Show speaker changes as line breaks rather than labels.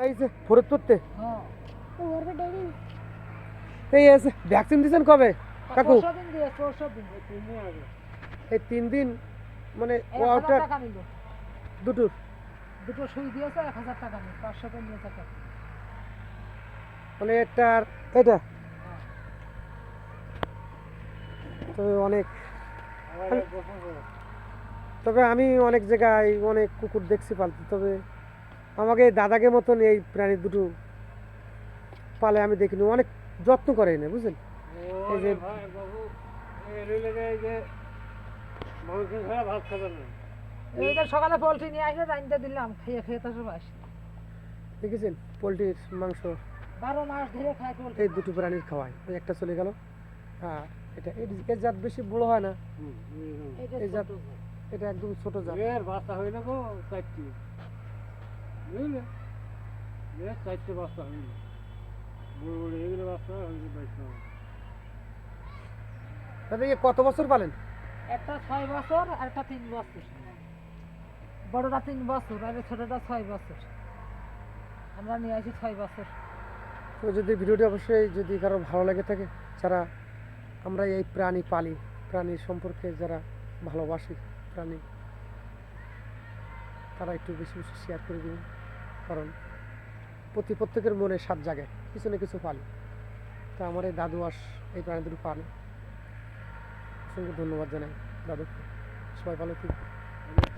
এই যে ফরিদপুরতে
হ্যাঁ
এই এসে ভ্যাকসিন দিয়েছেন কবে কাকু?
400 দিন দিয়ে 400 দিন
এই 3 দিন মানে
এই
ওয়াটার
1000 টাকা নিল
দুটোর
দুটো সুই দিয়েছে 1000 টাকা নিল 500 টাকা নিয়ে টাকা
মানে একটা আর এটা তবে অনেক তবে আমি অনেক জায়গায় অনেক কুকুর দেখছি পালতে, তবে আমাকে এই দাদাকে মতন এই প্রাণী দুটো পালে আমি দেখিনি, অনেক যত্ন করে না বুঝলেন। এই যে
এইটা সকালে পোল্ট্রি নিয়ে আসলে রাইন্দা দিলাম খেয়ে খেয়ে তো সব আসে
দেখেছেন পোলট্রির মাংস
12 মাস ধরে খায় পোল্ট্রি
এই দুটো প্রাণীর খাওয়ায়, ওই একটা চলে গেল। আর এটা এর জাত বেশি বড় হয় না,
এটা
এই জাত
ছোট জাত।
এটা একদম ছোট জাত।
এর বাচ্চা হয় না গো 4টি, বুঝলে এর 4টে বাচ্চা হয় না, বড় বড় এগুলো বাচ্চা হয় 22টা।
তাহলে এ কত বছর পালেন?
একটা 6 বছর আর একটা 3 বছর, বড়টা 3 বছর আর ছোটটা 6 বছর। আমরা নিয়ে আসি 6 বছর।
তো যদি ভিডিওটি অবশ্যই যদি কারো ভালো লেগে থাকে, যারা আমরা এই প্রাণী পালি, প্রাণী সম্পর্কে যারা ভালোবাসি প্রাণী, তারা একটু বেশি বেশি শেয়ার করে দিন, কারণ প্রত্যেকের মনে স্বাদ জাগে কিছু না কিছু পালি। তা আমার এই দাদু এই প্রাণী দুটো পালে, অসংখ্য ধন্যবাদ জানাই দাদু। সবাই ভালো থাকুন।